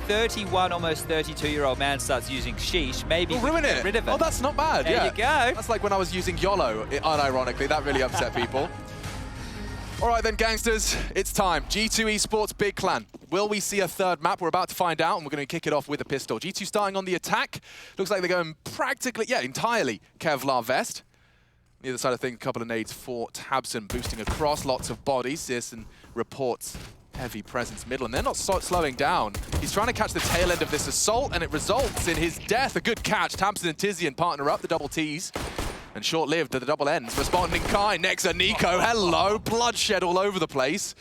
31, almost 32-year-old man starts using Sheesh, maybe we'll ruin it. Rid of it. Oh, that's not bad. There yeah. you go. That's like when I was using YOLO, unironically. That really upset people. All right then, gangsters, it's time. G2 Esports Big Clan. Will we see a third map? We're about to find out, and we're going to kick it off with a pistol. G2 starting on the attack. Looks like they're going practically, entirely Kevlar vest. On the other side of things, a couple of nades for Tabson, boosting across, lots of bodies. Searson reports heavy presence middle, and they're not slowing down. He's trying to catch the tail end of this assault, and it results in his death. A good catch. Tabson and Tizian partner up, the double Ts. And short-lived to the double ends. Responding Kai, Nexa, Nico, hello. Bloodshed all over the place.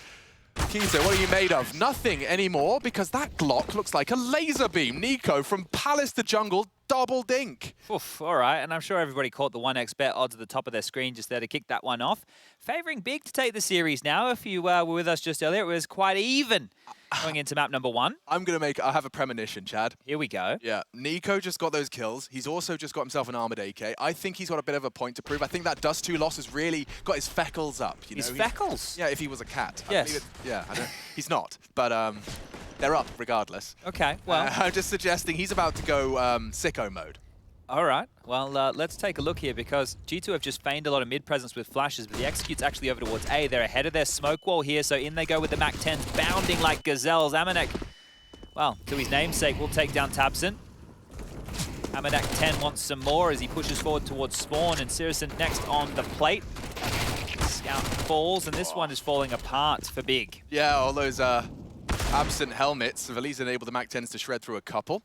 Keto, what are you made of? Nothing anymore, because that Glock looks like a laser beam. Nico from Palace to Jungle, double dink. Oof, all right, and I'm sure everybody caught the 1x bet odds at the top of their screen just there to kick that one off. Favouring Big to take the series now. If you were with us just earlier, it was quite even going into map number 1. I have a premonition, Chad. Here we go. Yeah, Nico just got those kills. He's also just got himself an armored AK. I think he's got a bit of a point to prove. I think that Dust 2 loss has really got his feckles up. His feckles? Yeah, if he was a cat. Yes. He's not, but they're up regardless. Okay, well. I'm just suggesting he's about to go sicko mode. All right, well, let's take a look here because G2 have just feigned a lot of mid-presence with flashes, but the execute's actually over towards A. They're ahead of their smoke wall here, so in they go with the MAC-10s, bounding like gazelles. Amanek, well, to his namesake, will take down Tabson. Amanek 10 wants some more as he pushes forward towards Spawn, and Searson next on the plate. Scout falls, and this one is falling apart for Big. Yeah, all those absent helmets have at least enabled the MAC-10s to shred through a couple.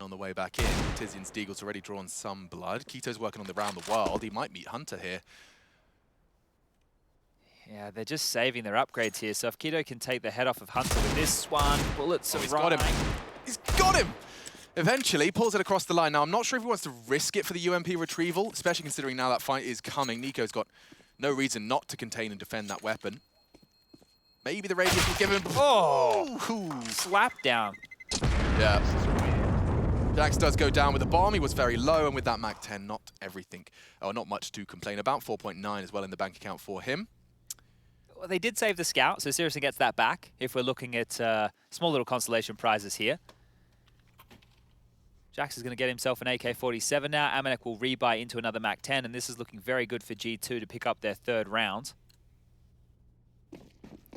On the way back in, Tizian Steagle's already drawn some blood. Keto's working on the round the world. He might meet Hunter here. Yeah, they're just saving their upgrades here. So if Keto can take the head off of Hunter with this one, bullets he's got him. He's got him! Eventually, pulls it across the line. Now, I'm not sure if he wants to risk it for the UMP retrieval, especially considering now that fight is coming. Nico's got no reason not to contain and defend that weapon. Maybe the radius will give him... Oh! Slap down. Yeah. Jax does go down with the bomb. He was very low, and with that MAC-10, not everything, or not much to complain about. 4.9 as well in the bank account for him. Well, they did save the scout, so Searson gets that back if we're looking at small little consolation prizes here. Jax is going to get himself an AK-47 now. Amanek will rebuy into another MAC-10, and this is looking very good for G2 to pick up their third round.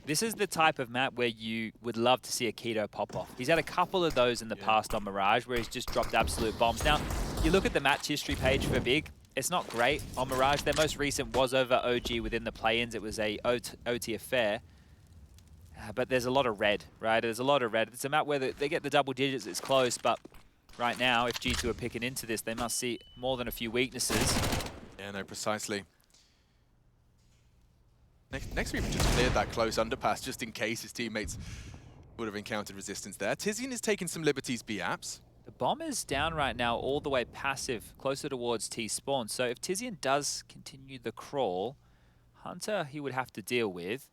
This is the type of map where you would love to see a Keto pop off. He's had a couple of those in the past on Mirage where he's just dropped absolute bombs. Now, you look at the match history page for Big, it's not great on Mirage. Their most recent was over OG within the play-ins. It was a OT affair. But there's a lot of red, right? There's a lot of red. It's a map where they get the double digits, it's close, but right now, if G2 are picking into this, they must see more than a few weaknesses. Yeah, no, precisely. Next we've just cleared that close underpass just in case his teammates would have encountered resistance there. Tizian is taking some liberties B-apps. The bomb is down right now all the way passive, closer towards T-spawn. So if Tizian does continue the crawl, Hunter he would have to deal with.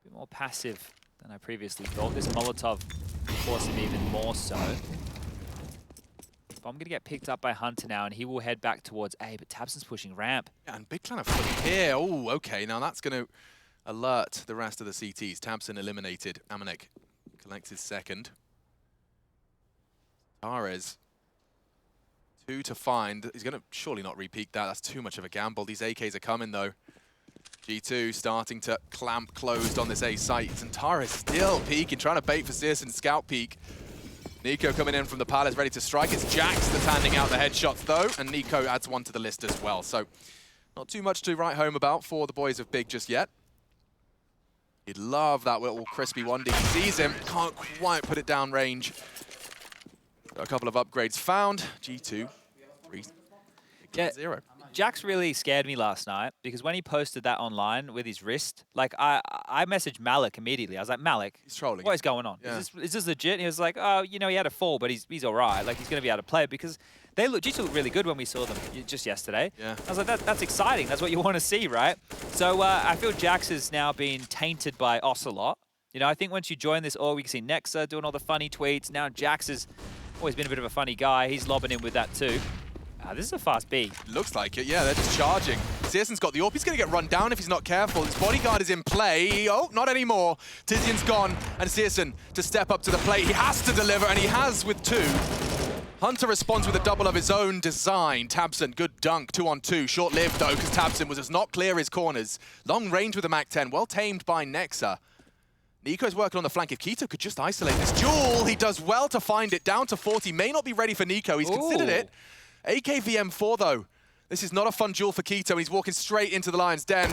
A bit more passive than I previously thought. This Molotov force him even more so. I'm going to get picked up by Hunter now, and he will head back towards A, but Tabson's pushing ramp. Yeah, and Big Clan are fully here. Oh, okay. Now that's going to alert the rest of the CTs. Tabson eliminated. Amanek collects his second. Tares, 2 to find. He's going to surely not repeat that. That's too much of a gamble. These AKs are coming, though. G2 starting to clamp closed on this A site. And Tares still peeking, trying to bait for Searson scout peek. Nico coming in from the Palace, ready to strike. It's Jax that's handing out the headshots, though, and Nico adds one to the list as well. So, not too much to write home about for the boys of Big just yet. You'd love that little crispy 1D. He sees him, can't quite put it down range. A couple of upgrades found. G2, 3-0. Jax really scared me last night because when he posted that online with his wrist, like I messaged Malik immediately. I was like, Malik, he's trolling. What is going on? Yeah. Is this legit? And he was like, oh, you know, he had a fall, but he's all right. Like, he's going to be able to play it because G2 looked really good when we saw them just yesterday. Yeah. I was like, that's exciting. That's what you want to see, right? So I feel Jax has now been tainted by Ocelot. You know, I think once you join this org, we can see Nexa doing all the funny tweets. Now Jax has always been a bit of a funny guy. He's lobbing in with that too. This is a fast B. Looks like it, yeah. They're just charging. Searson's got the AWP. He's going to get run down if he's not careful. His bodyguard is in play. Oh, not anymore. Tizian's gone, and Searson to step up to the plate. He has to deliver, and he has with 2. Hunter responds with a double of his own design. Tabson, good dunk, 2-on-2. Short-lived, though, because Tabson was just not clear his corners. Long range with the MAC-10, well tamed by Nexa. Nico's working on the flank. If Keto could just isolate this duel, he does well to find it. Down to 40, may not be ready for Nico. He's considered it. AKVM4, though. This is not a fun duel for Keto. He's walking straight into the Lion's Den.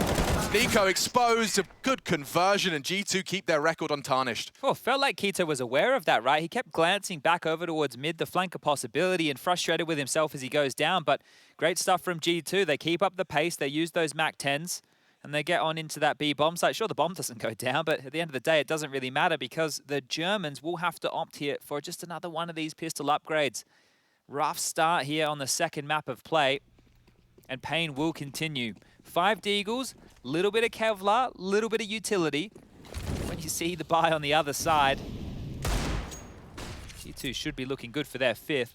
Nico exposed, a good conversion, and G2 keep their record untarnished. Oh, felt like Keto was aware of that, right? He kept glancing back over towards mid, the flank a possibility, and frustrated with himself as he goes down. But great stuff from G2. They keep up the pace. They use those MAC-10s. And they get on into that B bomb site. Sure, the bomb doesn't go down, but at the end of the day, it doesn't really matter because the Germans will have to opt here for just another one of these pistol upgrades. Rough start here on the second map of play, and pain will continue. 5 Deagles, little bit of Kevlar, little bit of utility. When you see the buy on the other side, G2 should be looking good for their 5th.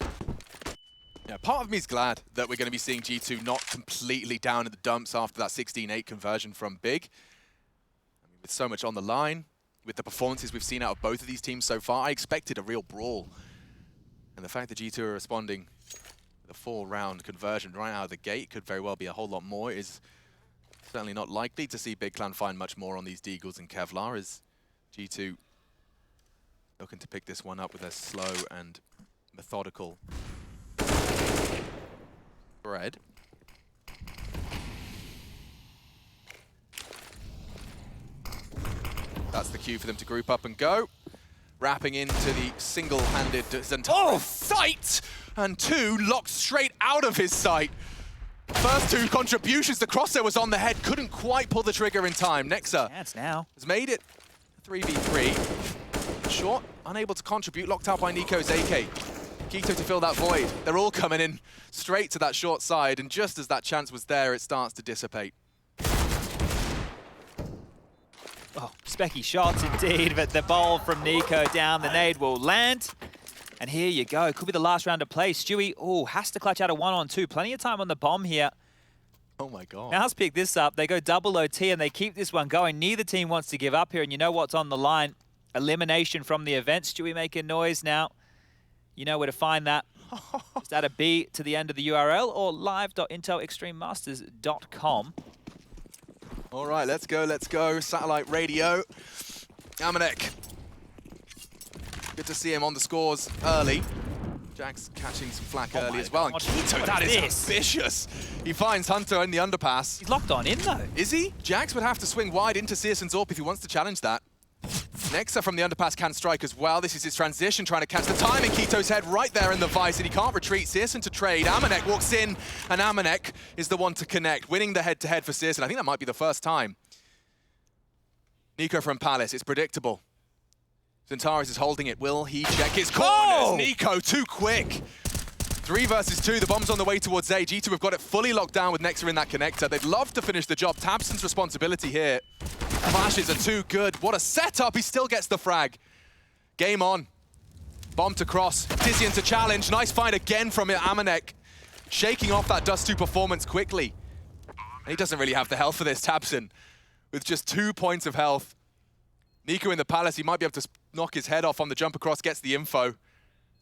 Yeah, part of me is glad that we're going to be seeing G2 not completely down in the dumps after that 16-8 conversion from Big. I mean, with so much on the line, with the performances we've seen out of both of these teams so far, I expected a real brawl. And the fact that G2 are responding with a 4-round conversion right out of the gate could very well be a whole lot more. It is certainly not likely to see Big Clan find much more on these Deagles and Kevlar as G2 looking to pick this one up with a slow and methodical spread. That's the cue for them to group up and go. Wrapping into the single-handed sight, and 2 locked straight out of his sight. First 2 contributions, the crosshair was on the head, couldn't quite pull the trigger in time. Nexa has made it 3v3. Short, unable to contribute, locked out by Nico's AK. Keto to fill that void. They're all coming in straight to that short side, and just as that chance was there, it starts to dissipate. Oh, specky shots indeed, but the ball from Nico down, the nade will land. And here you go, could be the last round of play. Stewie, has to clutch out a 1-on-2. Plenty of time on the bomb here. Oh my God. Now let's pick this up. They go double OT and they keep this one going. Neither team wants to give up here, and you know what's on the line. Elimination from the event. Stewie making noise now. You know where to find that. Is that a B to the end of the URL or live.intelextrememasters.com? All right, let's go, let's go. Satellite radio. Amanek. Good to see him on the scores early. Jack's catching some flack early as well. And Keto, that is ambitious. He finds Hunter in the underpass. He's locked on in though. Is he? Jax would have to swing wide into Searson's AWP if he wants to challenge that. Nexa from the underpass can strike as well. This is his transition, trying to catch the timing. Keto's head right there in the vice, and he can't retreat. Searson to trade. Amanek walks in, and Amanek is the one to connect, winning the head-to-head for Searson. I think that might be the first time. Nico from Palace, it's predictable. Zentaris is holding it. Will he check his corners? Oh! Nico, too quick. 3 versus 2, the bomb's on the way towards A. G2 have got it fully locked down with Nexa in that connector. They'd love to finish the job. Tabson's responsibility here. Flashes are too good. What a setup. He still gets the frag. Game on. Bomb to cross. Tizian to challenge. Nice find again from Amanek. Shaking off that Dust 2 performance quickly. And he doesn't really have the health for this, Tabson. With just 2 points of health. Nico in the Palace, he might be able to knock his head off on the jump across, gets the info.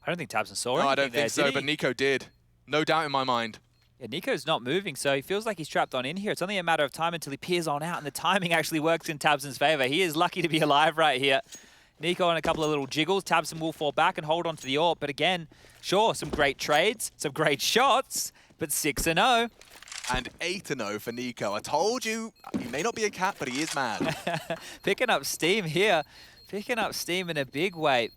I don't think Tabson saw it. No, I don't think so, but Nico did. No doubt in my mind. Yeah, Nico's not moving, so he feels like he's trapped on in here. It's only a matter of time until he peers on out, and the timing actually works in Tabson's favor. He is lucky to be alive right here. Nico on a couple of little jiggles. Tabson will fall back and hold on to the AWP, but again, sure, some great trades, some great shots, but 6-0. And 8-0 for Nico. I told you, he may not be a cat, but he is mad. Picking up steam here. Picking up steam in a big way.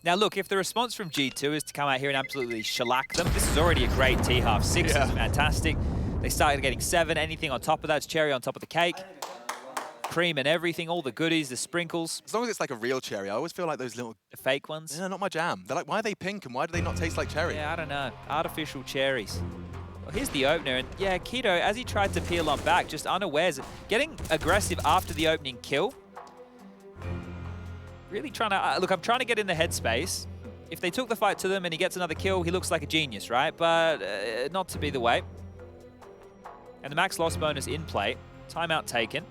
Now look, if the response from G2 is to come out here and absolutely shellac them, this is already a great T-half. 6 is fantastic. They started getting 7. Anything on top of that's cherry on top of the cake. Cream and everything, all the goodies, the sprinkles. As long as it's like a real cherry, I always feel like those little... The fake ones? Yeah, not my jam. They're like, why are they pink and why do they not taste like cherry? Yeah, I don't know. Artificial cherries. Well, here's the opener, and yeah, Keto, as he tried to peel on back, just unawares, getting aggressive after the opening kill. Really trying to, look, I'm trying to get in the headspace. If they took the fight to them and he gets another kill, he looks like a genius, right? But not to be the way. And the max loss bonus in play, timeout taken,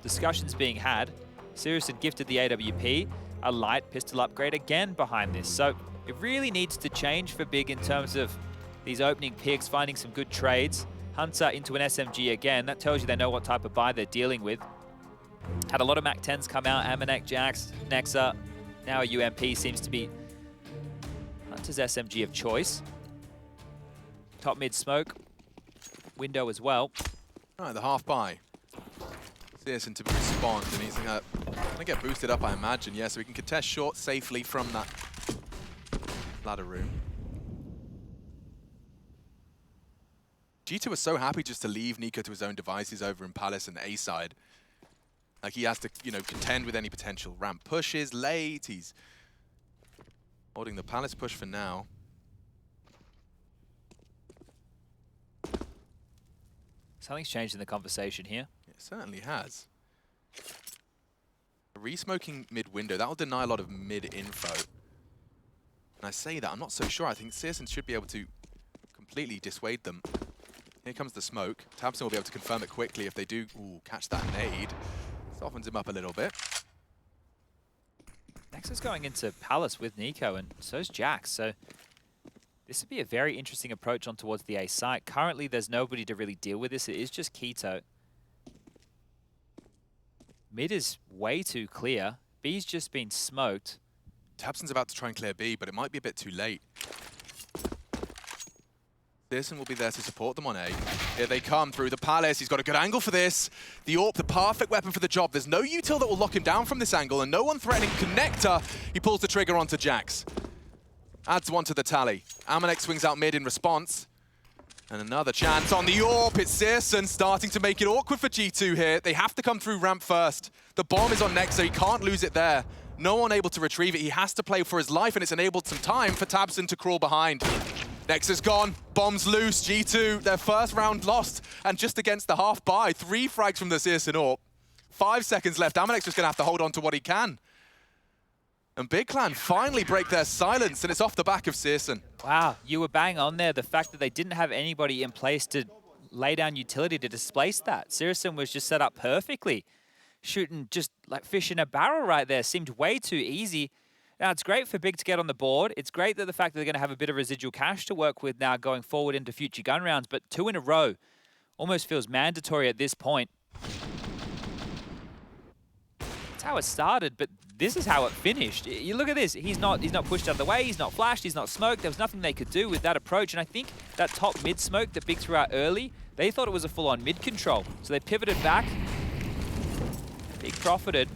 discussions being had. Siriusson gifted the AWP, a light pistol upgrade again behind this. So it really needs to change for Big in terms of these opening picks, finding some good trades. Hunter into an SMG again. That tells you they know what type of buy they're dealing with. Had a lot of MAC-10s come out, Amanek, Jax, Nexa. Now a UMP seems to be Hunter's SMG of choice. Top mid smoke. Window as well. All right, the half buy. Siriusson to respond, and he's gonna get boosted up, I imagine. Yeah, so we can contest short safely from that ladder room. G2 was so happy just to leave Nico to his own devices over in Palace and A side. Like he has to, you know, contend with any potential ramp pushes late. He's holding the Palace push for now. Something's changed in the conversation here. It certainly has. Re-smoking mid-window, that'll deny a lot of mid-info. And I say that, I'm not so sure. I think Siriusson should be able to completely dissuade them. Here comes the smoke. tabseN will be able to confirm it quickly if they do catch that nade. Softens him up a little bit. Nexa's going into Palace with Nico, and so's Jax. So this would be a very interesting approach on towards the A site. Currently, there's nobody to really deal with this. It is just Keto. Mid is way too clear. B's just been smoked. tabseN's about to try and clear B, but it might be a bit too late. Siriusson will be there to support them on A. Here they come through the Palace. He's got a good angle for this. The AWP, the perfect weapon for the job. There's no util that will lock him down from this angle, and no one threatening connector. He pulls the trigger onto Jax. Adds one to the tally. Amanek swings out mid in response. And another chance on the AWP. It's Siriusson starting to make it awkward for G2 here. They have to come through ramp first. The bomb is on Nexa. He can't lose it there. No one able to retrieve it. He has to play for his life, and it's enabled some time for tabseN to crawl behind. Nexa's gone. Bomb's loose. G2, their first round lost. And just against the half buy. 3 frags from the Siriusson AWP. 5 seconds left. Amanek's just going to have to hold on to what he can. And Big Clan finally break their silence, and it's off the back of Siriusson. Wow, you were bang on there. The fact that they didn't have anybody in place to lay down utility to displace that. Siriusson was just set up perfectly. Shooting just like fish in a barrel right there. Seemed way too easy. Now, it's great for Big to get on the board. It's great that the fact that they're going to have a bit of residual cash to work with now going forward into future gun rounds, but 2 in a row almost feels mandatory at this point. That's how it started, but this is how it finished. You look at this. He's not pushed out of the way. He's not flashed. He's not smoked. There was nothing they could do with that approach, and I think that top mid smoke that Big threw out early, they thought it was a full-on mid control, so they pivoted back. Big profited.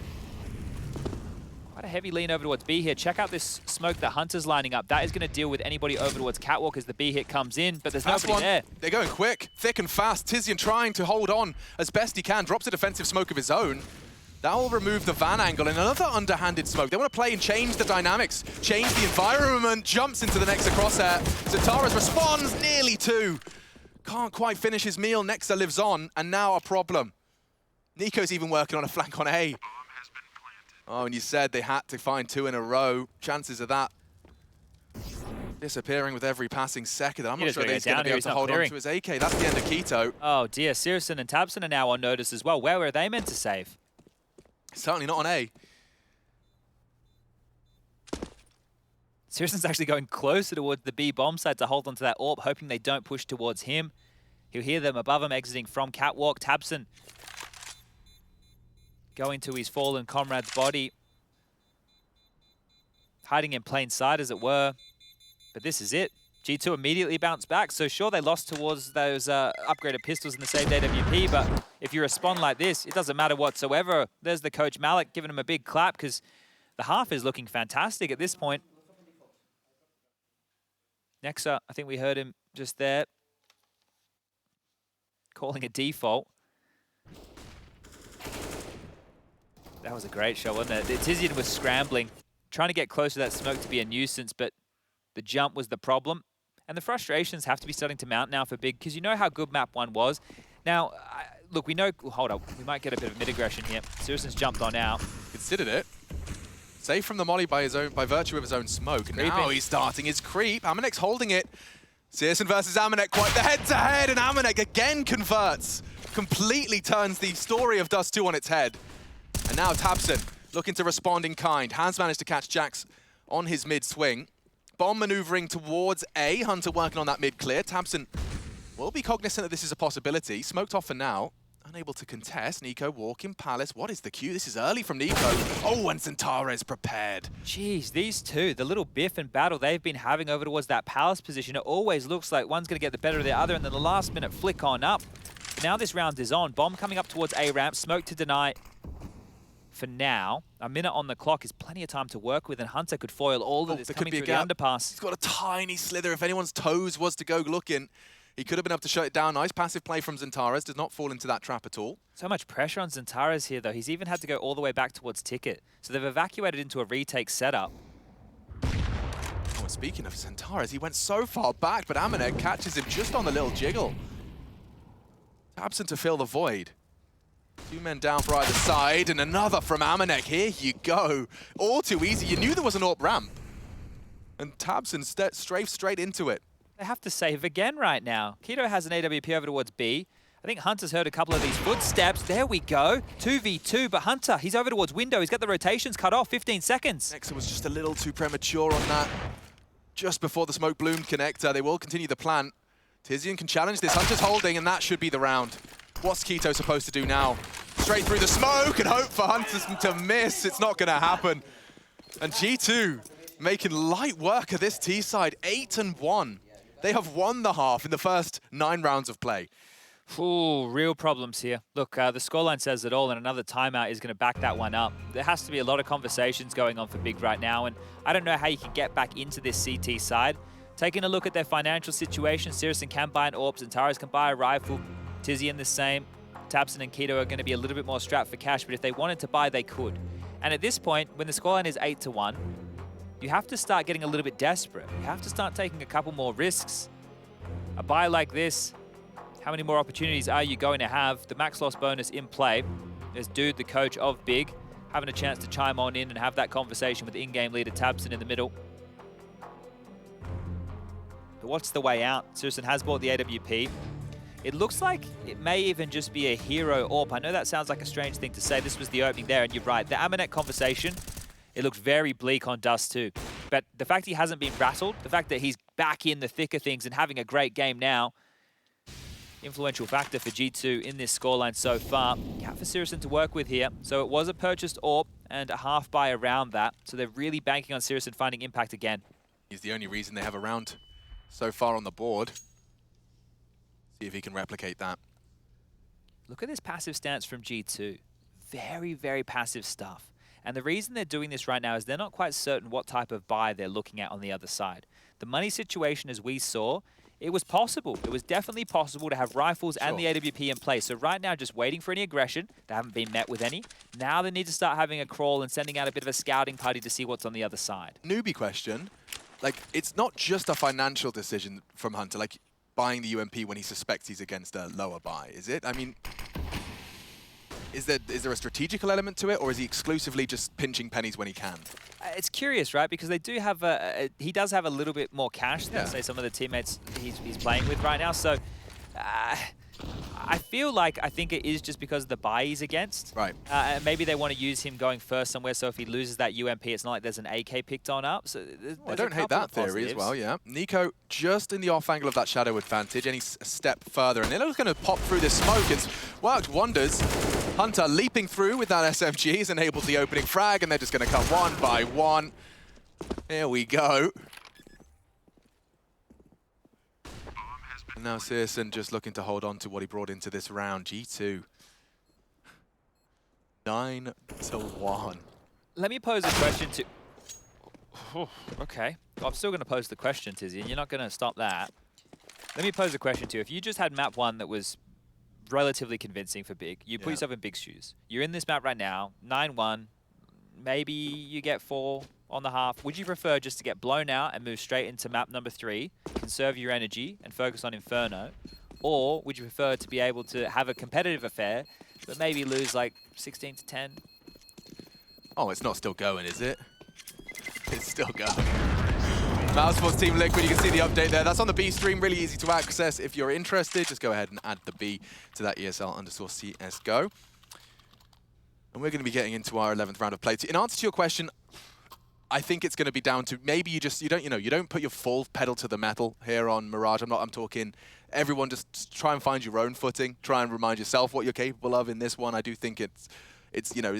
Quite a heavy lean over towards B here. Check out this smoke that Hunter's lining up. That is going to deal with anybody over towards Catwalk as the B hit comes in, but there's nobody there. They're going quick, thick and fast. Tizian trying to hold on as best he can. Drops a defensive smoke of his own. That will remove the van angle and another underhanded smoke. They want to play and change the dynamics, change the environment. Jumps into the Nexa crosshair. Zatara's responds, nearly 2. Can't quite finish his meal. Nexa lives on, and now a problem. Nico's even working on a flank on A. Oh, and you said they had to find 2 in a row. Chances of that disappearing with every passing second. I'm not sure that he's going to be able to hold on to his AK. That's the end of Keto. Oh dear, Siriusson and tabseN are now on notice as well. Where were they meant to save? Certainly not on A. Siriusson's actually going closer towards the B bomb site to hold onto that AWP, hoping they don't push towards him. He'll hear them above him exiting from Catwalk. tabseN going to his fallen comrade's body. Hiding in plain sight, as it were. But this is it. G2 immediately bounced back. So sure, they lost towards those upgraded pistols in the saved AWP, but if you respond like this, it doesn't matter whatsoever. There's the coach Malik giving him a big clap because the half is looking fantastic at this point. Nexa, I think we heard him just there, calling a default. That was a great shot, wasn't it? Tizian was scrambling, trying to get close to that smoke to be a nuisance, but the jump was the problem. And the frustrations have to be starting to mount now for Big, because you know how good map 1 was. Now, look, we know... Hold up, we might get a bit of mid-aggression here. Siriusson's jumped on out. Considered it. Safe from the molly by virtue of his own smoke. And now he's starting his creep. Amanek's holding it. Searson versus Amanek, quite the head-to-head, and Amanek again converts. Completely turns the story of Dust 2 on its head. And now Tabson looking to respond in kind. Has managed to catch Jax on his mid-swing. Bomb maneuvering towards A. Hunter working on that mid-clear. Tabson will be cognizant that this is a possibility. Smoked off for now. Unable to contest. Nico walking Palace. What is the cue? This is early from Nico. Oh, and Centaurez prepared. Jeez, these two, the little biff and battle they've been having over towards that Palace position, it always looks like one's going to get the better of the other, and then the last minute flick on up. But now this round is on. Bomb coming up towards A ramp. Smoke to deny. For now, a minute on the clock is plenty of time to work with, and Hunter could foil all of this coming through the underpass. He's got a tiny slither. If anyone's toes was to go looking, he could have been able to shut it down. Nice passive play from Centaurez. Does not fall into that trap at all. So much pressure on Centaurez here, though. He's even had to go all the way back towards Ticket. So they've evacuated into a retake setup. Oh, and speaking of Centaurez, he went so far back, but Amanek catches him just on the little jiggle. Tabson to fill the void. Two men down for either side, and another from Amanek. Here you go. All too easy. You knew there was an AWP ramp. And Tabson strafed straight into it. They have to save again right now. Keto has an AWP over towards B. I think Hunter's heard a couple of these footsteps. There we go. 2v2, but Hunter, he's over towards window. He's got the rotations cut off, 15 seconds. Nexa was just a little too premature on that. Just before the smoke bloomed connector, they will continue the plan. Tizian can challenge this. Hunter's holding, and that should be the round. What's Keto supposed to do now? Straight through the smoke and hope for Hunter to miss. It's not going to happen. And G2 making light work of this T side, 8-1. They have won the half in the first 9 rounds of play. Ooh, real problems here. Look, the scoreline says it all, and another timeout is going to back that one up. There has to be a lot of conversations going on for Big right now, and I don't know how you can get back into this CT side. Taking a look at their financial situation, Searson can buy an AWP, and Tyrus can buy a rifle. Tizian the same. Tabson and Keto are going to be a little bit more strapped for cash, but if they wanted to buy, they could. And at this point, when the scoreline is 8-1, you have to start getting a little bit desperate. You have to start taking a couple more risks. A buy like this, how many more opportunities are you going to have? The max loss bonus in play. There's Dude, the coach of Big, having a chance to chime on in and have that conversation with in-game leader Tabson in the middle. But what's the way out? Searson has bought the AWP. It looks like it may even just be a hero AWP. I know that sounds like a strange thing to say. This was the opening there, and you're right. The Amanek conversation, it looks very bleak on Dust 2. But the fact he hasn't been rattled, the fact that he's back in the thick of things and having a great game now, influential factor for G2 in this scoreline so far. Cat for Searson to work with here. So it was a purchased AWP and a half buy around that. So they're really banking on Searson finding impact again. He's the only reason they have a round so far on the board. See if he can replicate that. Look at this passive stance from G2. Very, very passive stuff. And the reason they're doing this right now is they're not quite certain what type of buy they're looking at on the other side. The money situation, as we saw, it was possible. It was definitely possible to have rifles and the AWP in place. So right now, just waiting for any aggression. They haven't been met with any. Now they need to start having a crawl and sending out a bit of a scouting party to see what's on the other side. Newbie question. Like, it's not just a financial decision from Hunter, like buying the UMP when he suspects he's against a lower buy, is it? I mean, is there a strategical element to it, or is he exclusively just pinching pennies when he can? It's curious, right? Because they do have he does have a little bit more cash than, say, some of the teammates he's playing with right now. So I feel like I think it is just because of the buy he's against. Right. And maybe they want to use him going first somewhere, so if he loses that UMP, it's not like there's an AK picked on up. So I don't hate that theory as well, yeah. Nico just in the off angle of that shadow advantage, any step further, and they're going to pop through this smoke. It's worked wonders. Hunter leaping through with that SMG has enabled the opening frag, and they're just going to come one by one. Here we go. And now Searson just looking to hold on to what he brought into this round. G2. 9-1. Let me pose a question to... Oh, okay. Well, I'm still going to pose the question, Tizzy, and you're not going to stop that. Let me pose a question to you. If you just had map 1 that was relatively convincing for Big, you put yourself in Big's shoes. You're in this map right now, 9-1. Maybe you get 4 on the half. Would you prefer just to get blown out and move straight into map number 3, conserve your energy and focus on Inferno? Or would you prefer to be able to have a competitive affair, but maybe lose like 16-10? Oh, it's not still going, is it? It's still going. Mousesports Team Liquid, you can see the update there. That's on the B stream, really easy to access. If you're interested, just go ahead and add the B to that ESL_CSGO. And we're going to be getting into our 11th round of play. In answer to your question, I think it's going to be down to maybe you don't put your full pedal to the metal here on Mirage. I'm talking everyone just try and find your own footing, try and remind yourself what you're capable of in this one. I do think it's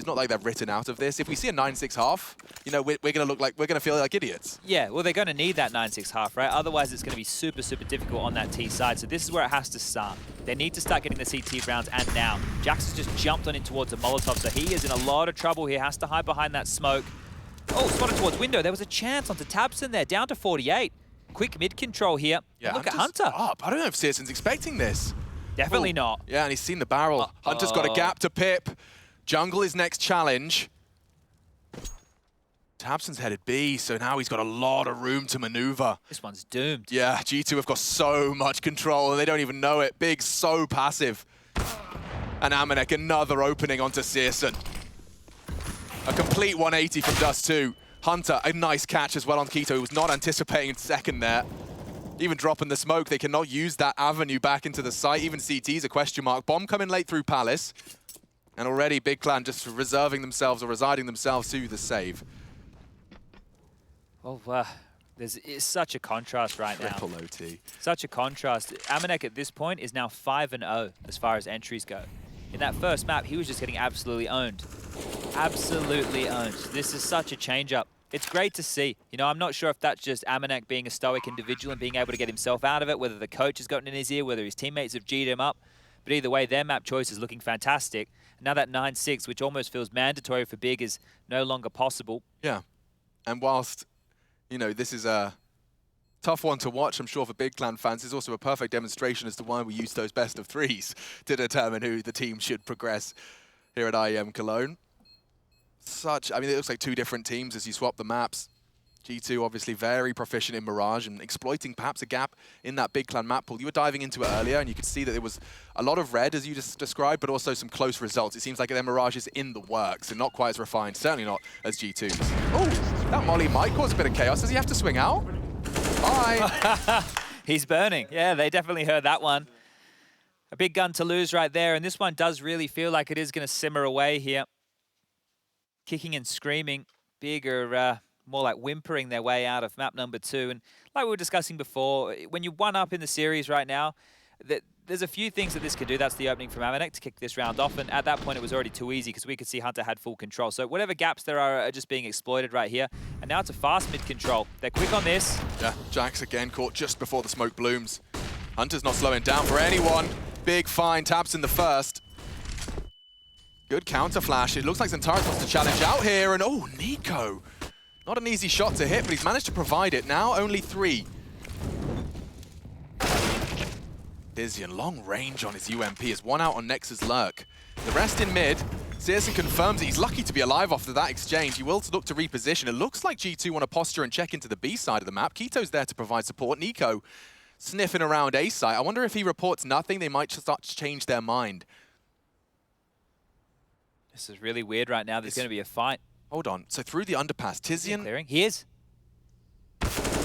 not like they've written out of this. If we see a 9-6 half, we're going to feel like idiots. Yeah, well, they're going to need that 9-6 half, right? Otherwise, it's going to be super, super difficult on that T side. So this is where it has to start. They need to start getting the CT rounds, and now. Jax has just jumped on in towards a Molotov, so he is in a lot of trouble here. Has to hide behind that smoke. Oh, spotted towards window. There was a chance onto Tabson there, down to 48. Quick mid control here. Yeah, Look at Hunter. Up. I don't know if Searson's expecting this. Definitely not. Yeah, and he's seen the barrel. Hunter's got a gap to Pip. Jungle is next challenge. Tabson's headed B, so now he's got a lot of room to maneuver. This one's doomed. Yeah, G2 have got so much control and they don't even know it. Big, so passive. And Amanek, another opening onto Searson. A complete 180 from Dust 2. Hunter, a nice catch as well on Keto, who was not anticipating second there. Even dropping the smoke, they cannot use that avenue back into the site. Even CT's a question mark. Bomb coming late through Palace. And already Big Clan just reserving themselves or residing themselves to the save. Well, it's such a contrast right now. Triple OT. Such a contrast. Amanek at this point is now 5-0 as far as entries go. In that first map, he was just getting absolutely owned. Absolutely owned. This is such a change-up. It's great to see. I'm not sure if that's just Amanek being a stoic individual and being able to get himself out of it, whether the coach has gotten in his ear, whether his teammates have G'd him up. But either way, their map choice is looking fantastic. Now that 9-6, which almost feels mandatory for Big, is no longer possible. Yeah. And whilst, this is a tough one to watch, I'm sure, for Big Clan fans, it's also a perfect demonstration as to why we use those best of threes to determine who the team should progress here at IEM Cologne. It looks like two different teams as you swap the maps. G2 obviously very proficient in Mirage and exploiting perhaps a gap in that Big Clan map pool. You were diving into it earlier and you could see that there was a lot of red as you just described, but also some close results. It seems like their Mirage is in the works and not quite as refined, certainly not as G2's. Oh, that Molly might cause a bit of chaos. Does he have to swing out? Bye. He's burning. Yeah, they definitely heard that one. A big gun to lose right there, and this one does really feel like it is going to simmer away here. Kicking and screaming, bigger, more like whimpering their way out of map number 2. And like we were discussing before, when you one up in the series right now, there's a few things that this could do. That's the opening from Amanek to kick this round off. And at that point, it was already too easy because we could see Hunter had full control. So whatever gaps there are just being exploited right here. And now it's a fast mid control. They're quick on this. Yeah, Jax again caught just before the smoke blooms. Hunter's not slowing down for anyone. Big fine, taps in the first. Good counter flash. It looks like Xantares wants to challenge out here. And oh, Nico. Not an easy shot to hit, but he's managed to provide it. Now only 3. Dizian, long range on his UMP, is 1 out on Nexus Lurk. The rest in mid. Searson confirms that he's lucky to be alive after that exchange. He will look to reposition. It looks like G2 want to posture and check into the B side of the map. Keto's there to provide support. Nico sniffing around A site. I wonder if he reports nothing, they might start to change their mind. This is really weird right now. There's going to be a fight. Hold on. So through the underpass, Tizian clearing. He is.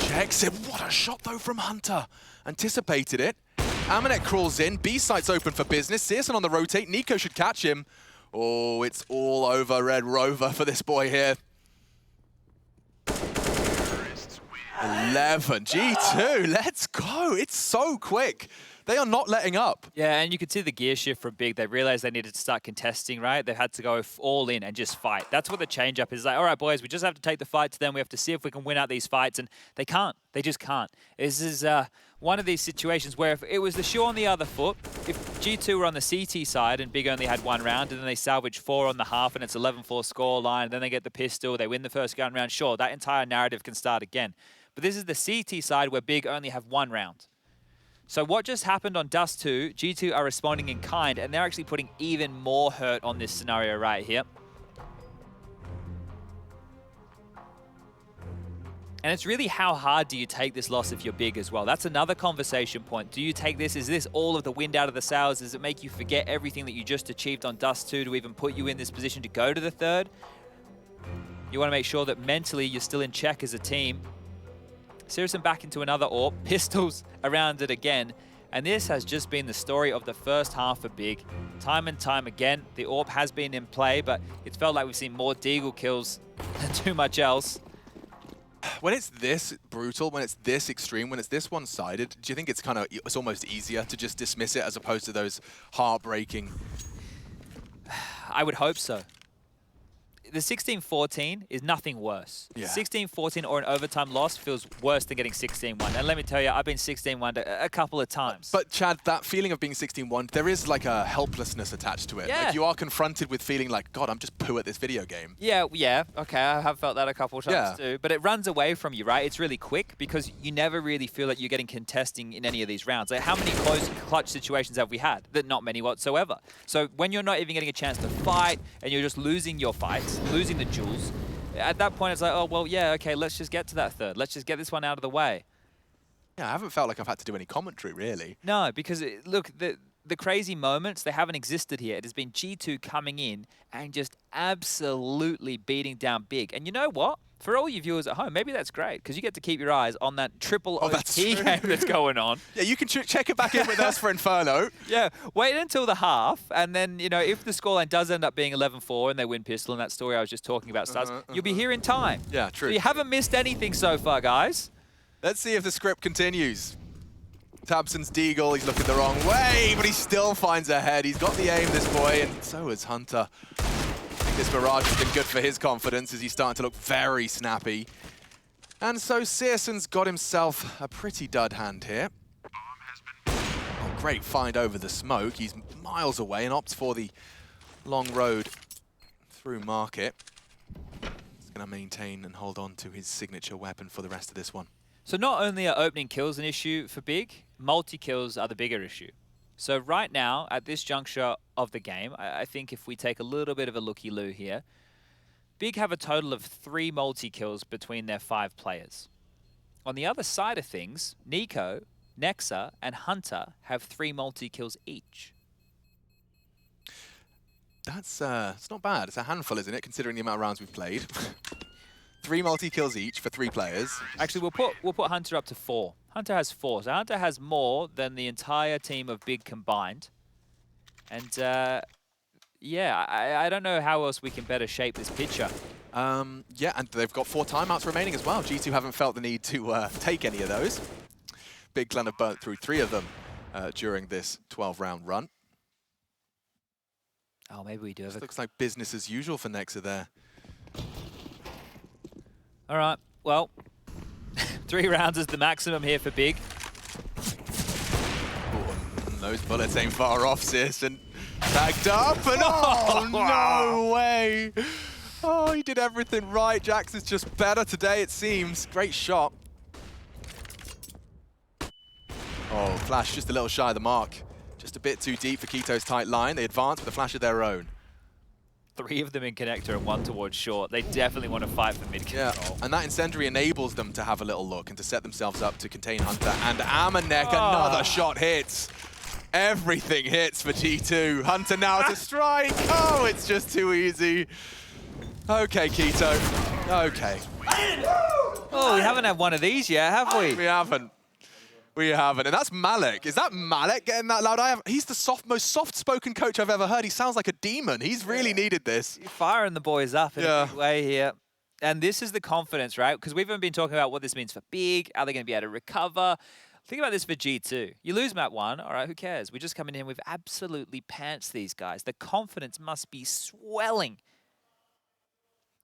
Checks it. What a shot, though, from Hunter. Anticipated it. Amanek crawls in. B site's open for business. Searson on the rotate. Nico should catch him. Oh, it's all over Red Rover for this boy here. 11. G2, let's go. It's so quick. They are not letting up. Yeah, and you could see the gear shift from Big. They realized they needed to start contesting, right? They had to go all in and just fight. That's what the change-up is like. All right, boys, we just have to take the fight to them. We have to see if we can win out these fights, and they can't. They just can't. This is one of these situations where if it was the shoe on the other foot, if G2 were on the CT side and Big only had 1 round, and then they salvage 4 on the half, and it's 11-4 score line, and then they get the pistol, they win the first gun round, sure, that entire narrative can start again. But this is the CT side where Big only have 1 round. So what just happened on Dust 2, G2 are responding in kind, and they're actually putting even more hurt on this scenario right here. And it's really how hard do you take this loss if you're Big as well? That's another conversation point. Do you take this? Is this all of the wind out of the sails? Does it make you forget everything that you just achieved on Dust 2 to even put you in this position to go to the 3rd? You want to make sure that mentally you're still in check as a team. Sirison back into another AWP. Pistols around it again. And this has just been the story of the first half for Big. Time and time again, the AWP has been in play, but it's felt like we've seen more Deagle kills than too much else. When it's this brutal, when it's this extreme, when it's this one-sided, do you think it's almost easier to just dismiss it as opposed to those heartbreaking? I would hope so. The 16-14 is nothing worse. Yeah. 16-14 or an overtime loss feels worse than getting 16-1. And let me tell you, I've been 16-1 a couple of times. But Chad, that feeling of being 16-1, there is like a helplessness attached to it. Yeah. Like you are confronted with feeling like, God, I'm just poo at this video game. Yeah, okay, I have felt that a couple of times too. But it runs away from you, right? It's really quick because you never really feel like you're getting contesting in any of these rounds. Like how many close clutch situations have we had? Not many whatsoever. So when you're not even getting a chance to fight and you're just losing your fights, losing the duels, at that point it's like, oh, well, yeah, okay, let's just get to that third. Let's just get this one out of the way. Yeah, I haven't felt like I've had to do any commentary, really. No, because, look, the crazy moments, they haven't existed here. It has been G2 coming in and just absolutely beating down Big. And you know what? For all you viewers at home, maybe that's great, because you get to keep your eyes on that triple OT game that's going on. Yeah, you can check it back in with us for Inferno. Yeah, wait until the half, and then, you know, if the scoreline does end up being 11-4 and they win Pistol, and that story I was just talking about starts, you'll be here in time. Yeah, true. So you haven't missed anything so far, guys. Let's see if the script continues. Tabson's Deagle, he's looking the wrong way, but he still finds a head. He's got the aim, this boy, and so is Hunter. This Mirage has been good for his confidence as he's starting to look very snappy. And so Searson's got himself a pretty dud hand here. Oh, great find over the smoke. He's miles away and opts for the long road through market. He's going to maintain and hold on to his signature weapon for the rest of this one. So not only are opening kills an issue for Big, multi-kills are the bigger issue. So right now, at this juncture of the game, I think if we take a little bit of a looky-loo here, Big have a total of 3 multi-kills between their 5 players. On the other side of things, Nico, Nexa, and Hunter have 3 multi-kills each. That's it's not bad. It's a handful, isn't it, considering the amount of rounds we've played. 3 multi-kills each for 3 players. Actually, we'll put Hunter up to 4. Hunter has 4, so Hunter has more than the entire team of Big combined. And yeah, I don't know how else we can better shape this picture. Yeah, and they've got 4 timeouts remaining as well. G2 haven't felt the need to take any of those. Big Clan have burnt through 3 of them during this 12-round run. Oh, maybe we do have This looks like business as usual for Nexa there. All right, well, 3 rounds is the maximum here for Big. Oh, those bullets ain't far off, sis, and tagged up, and oh, no way! Oh, he did everything right. Jax is just better today, it seems. Great shot. Oh, Flash just a little shy of the mark. Just a bit too deep for Keto's tight line. They advance with a flash of their own. 3 of them in connector and 1 towards short. They definitely want to fight for mid control. Yeah, and that incendiary enables them to have a little look and to set themselves up to contain Hunter. And Amanek, another shot hits. Everything hits for G2. Hunter now to strike. Oh, it's just too easy. Okay, Keto. Okay. Oh, we haven't had one of these yet, have we? We haven't. We haven't. And that's Malik. Is that Malik getting that loud? He's the most soft-spoken coach I've ever heard. He sounds like a demon. He's really needed this. You're firing the boys up in a big way here. And this is the confidence, right? Because we've even been talking about what this means for Big. Are they going to be able to recover? Think about this for G2. You lose map 1, all right, who cares? We're just coming in, we've absolutely pantsed these guys. The confidence must be swelling.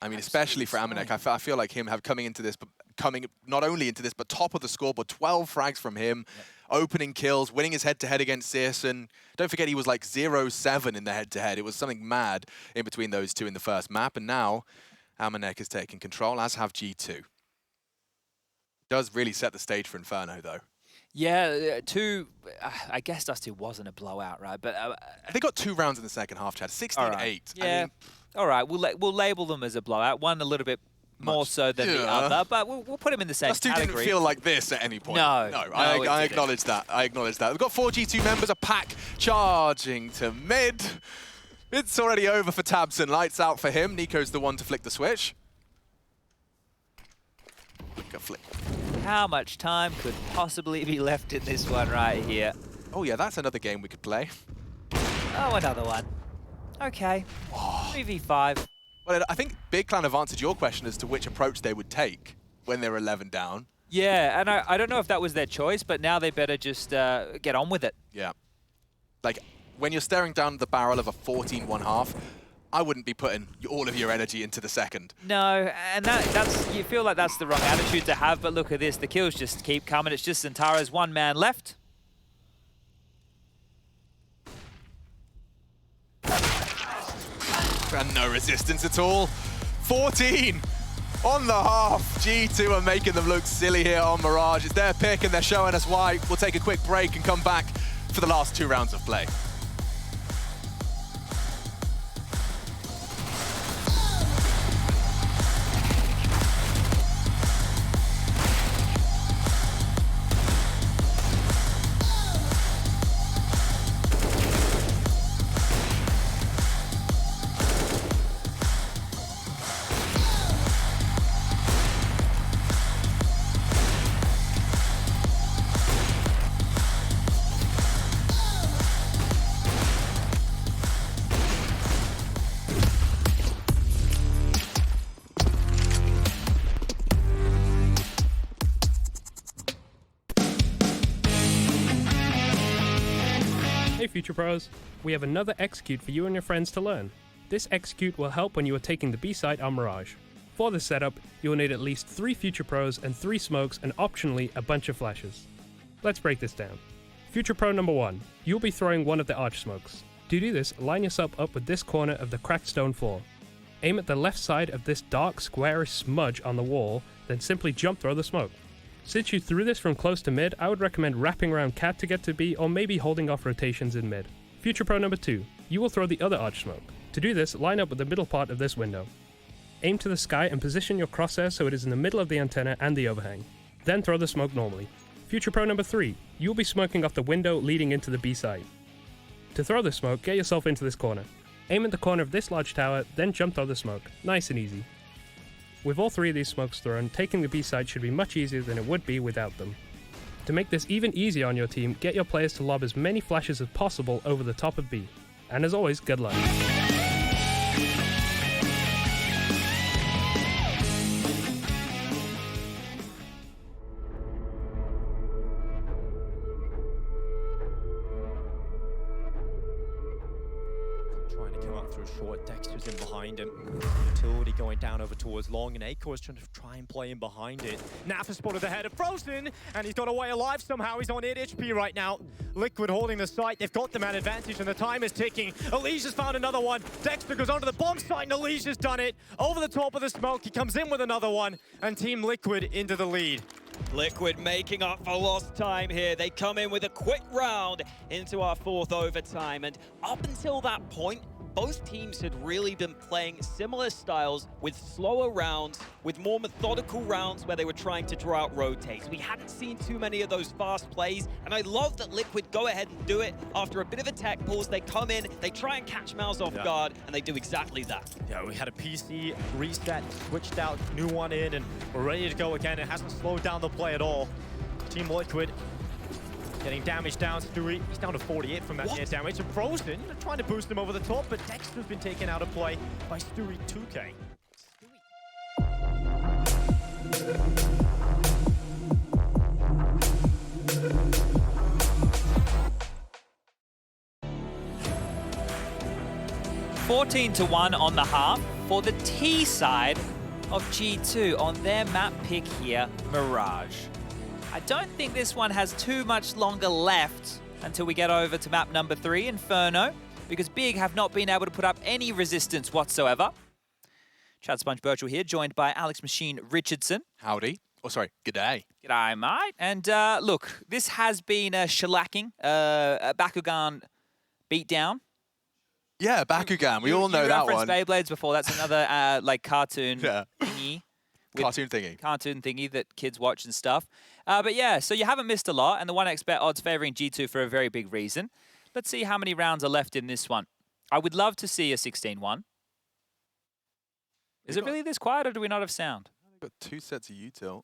I mean, especially for Amanek, I feel like him coming not only into this, but top of the scoreboard, 12 frags from him, opening kills, winning his head-to-head against Searson. Don't forget he was like 0-7 in the head-to-head. It was something mad in between those 2 in the first map, and now Amanek is taking control, as have G2. Does really set the stage for Inferno, though. Yeah, 2, I guess Dust 2 wasn't a blowout, right? But they got 2 rounds in the second half, Chad. 16-8. Right. Yeah. I mean, all right, we'll label them as a blowout. One a little bit more so than the other, but we'll put them in the same category. Dust 2 didn't feel like this at any point. No, I acknowledge that. I acknowledge that. We've got 4 G2 members, a pack charging to mid. It's already over for Tabson. Lights out for him. Nico's the one to flick the switch. Flick. how much time could possibly be left in this one right here. Oh yeah, that's another game we could play. Oh, another one. Okay. 3v5. Well, I think Big Clan have answered your question as to which approach they would take when they're 11 down. Yeah, and I don't know if that was their choice, but now they better just get on with it. Yeah. Like, when you're staring down the barrel of a 14-1/2, I wouldn't be putting all of your energy into the second. No, and that's you feel like that's the wrong attitude to have, but look at this. The kills just keep coming. It's just Zentara's one man left. And no resistance at all. 14 on the half. G2 are making them look silly here on Mirage. It's their pick and they're showing us why. We'll take a quick break and come back for the last 2 rounds of play. Hey Future Pros, we have another execute for you and your friends to learn. This execute will help when you are taking the B site on Mirage. For this setup, you will need at least 3 Future Pros and 3 smokes and optionally a bunch of flashes. Let's break this down. Future Pro number 1, you'll be throwing one of the arch smokes. To do this, line yourself up with this corner of the cracked stone floor. Aim at the left side of this dark squarish smudge on the wall, then simply jump throw the smoke. Since you threw this from close to mid, I would recommend wrapping around cat to get to B or maybe holding off rotations in mid. Future Pro number 2, you will throw the other arch smoke. To do this, line up with the middle part of this window. Aim to the sky and position your crosshair so it is in the middle of the antenna and the overhang. Then throw the smoke normally. Future Pro number 3, you will be smoking off the window leading into the B side. To throw the smoke, get yourself into this corner. Aim at the corner of this large tower, then jump throw the smoke. Nice and easy. With all 3 of these smokes thrown, taking the B side should be much easier than it would be without them. To make this even easier on your team, get your players to lob as many flashes as possible over the top of B. And as always, good luck. Trying to come up through short, Dexter's in behind him. Utility going down over towards long, and Acor's trying to try and play in behind it. Naf has spotted the head of Frozen, and he's got away alive somehow. He's on 8 HP right now. Liquid holding the site. They've got the man advantage, and the time is ticking. Alicia's found another one. Dexter goes onto the bomb site, and Alicia's done it. Over the top of the smoke, he comes in with another one, and Team Liquid into the lead. Liquid making up for lost time here. They come in with a quick round into our 4th overtime, and up until that point, both teams had really been playing similar styles with slower rounds, with more methodical rounds where they were trying to draw out rotates. We hadn't seen too many of those fast plays, and I love that Liquid go ahead and do it. After a bit of a tech pause, they come in, they try and catch Mouse off guard, and they do exactly that. Yeah, we had a PC reset, switched out, new one in, and we're ready to go again. It hasn't slowed down the play at all. Team Liquid getting damage down. Stewie, he's down to 48 from that near damage. And Frozen trying to boost him over the top, but Dexter's been taken out of play by Stewie 2K. 14-1 on the half for the T side of G2 on their map pick here, Mirage. I don't think this one has too much longer left until we get over to map number 3, Inferno, because Big have not been able to put up any resistance whatsoever. Chad Sponge Birchall here, joined by Alex Machine Richardson. Howdy. Oh, sorry. G'day. G'day, mate. And look, this has been a shellacking, a Bakugan beatdown. Yeah, Bakugan. We all know that one. You referenced Beyblades before. That's another like cartoon thingy. Cartoon thingy that kids watch and stuff. But yeah, so you haven't missed a lot, and the 1xBet odds favoring G2 for a very big reason. Let's see how many rounds are left in this one. I would love to see a 16-1. Is it really this quiet, or do we not have sound? We've got 2 sets of util.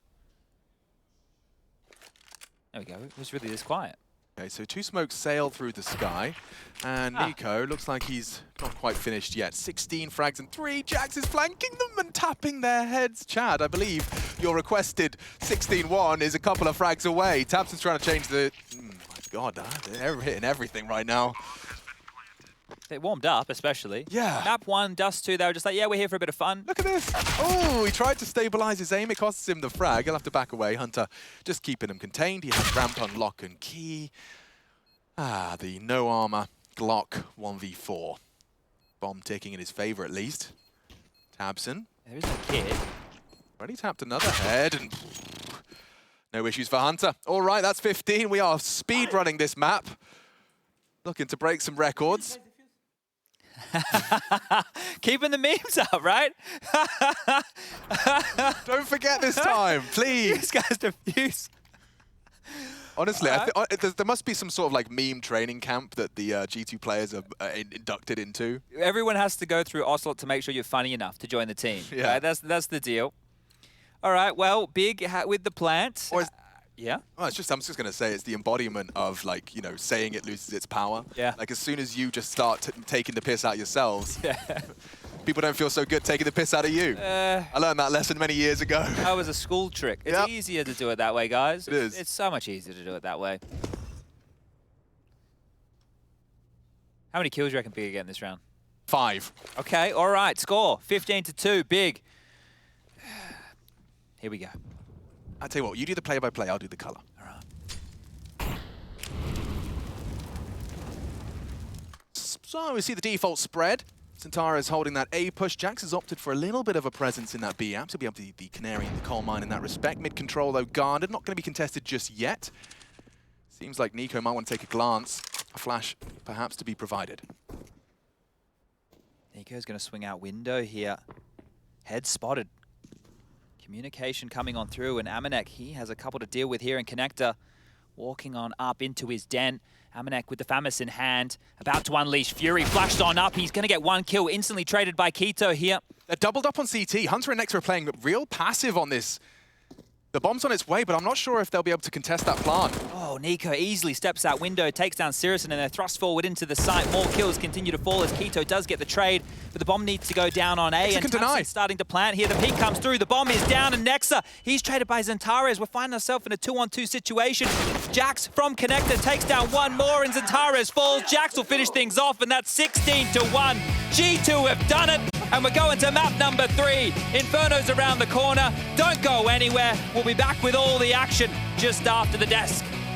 There we go. It was really this quiet. Okay, so 2 smokes sail through the sky, and Nico looks like he's not quite finished yet. 16 frags and 3. Jax is flanking them and tapping their heads. Chad, I believe your requested 16-1 is a couple of frags away. Tabson's trying to change the... my God, they're hitting everything right now. They warmed up, especially. Yeah. Map 1, Dust 2, they were just like, yeah, we're here for a bit of fun. Look at this. Oh, he tried to stabilize his aim. It costs him the frag. He'll have to back away. Hunter just keeping him contained. He has ramp on lock and key. The no armor Glock 1v4. Bomb ticking in his favor, at least. Tabson. There is a kid. Already tapped another head, and no issues for Hunter. All right, that's 15. We are speed running this map. Looking to break some records. Keeping the memes up, right? Don't forget this time, please. This guy's diffused. Honestly, there must be some sort of like meme training camp that the G2 players are inducted into. Everyone has to go through Ocelot to make sure you're funny enough to join the team. Yeah. Right? That's the deal. All right, well, Big with the plant. Yeah? Well, I'm just going to say it's the embodiment of, like, you know, saying it loses its power. Yeah. Like, as soon as you just start taking the piss out yourselves, Yeah. people don't feel so good taking the piss out of you. I learned that lesson many years ago. That was a school trick. It's Yep. easier to do it that way, guys. It is. It's so much easier to do it that way. How many kills do you reckon Big get in this round? 5. Okay, all right. Score, 15-2. Big. Here we go. I tell you what, you do the play-by-play, I'll do the color. All right. So we see the default spread. Santara is holding that A push. Jax has opted for a little bit of a presence in that B app, so be able to be the canary in the coal mine in that respect. Mid control, though, guarded. Not going to be contested just yet. Seems like Nico might want to take a glance. A flash, perhaps, to be provided. Nico's going to swing out window here. Head spotted. Communication coming on through, and Amanek, he has a couple to deal with here, and Connector walking on up into his den. Amanek with the Famis in hand, about to unleash Fury, flashed on up. He's going to get 1 kill, instantly traded by Keto here. They're doubled up on CT. Hunter and Nexa are playing real passive on this. The bomb's on its way, but I'm not sure if they'll be able to contest that plant. Oh, Nico easily steps out window, takes down Sirison, and they're thrust forward into the site. More kills continue to fall as Keto does get the trade, but the bomb needs to go down on A, and Tabson's starting to plant here. The peek comes through, the bomb is down, and Nexa, he's traded by Xantares. We're finding ourselves in a 2-on-2 situation. Jax from Connector takes down 1 more, and Xantares falls. Jax will finish things off, and that's 16-1. G2 have done it, and we're going to map number 3. Inferno's around the corner. Don't go anywhere. We'll be back with all the action just after the desk.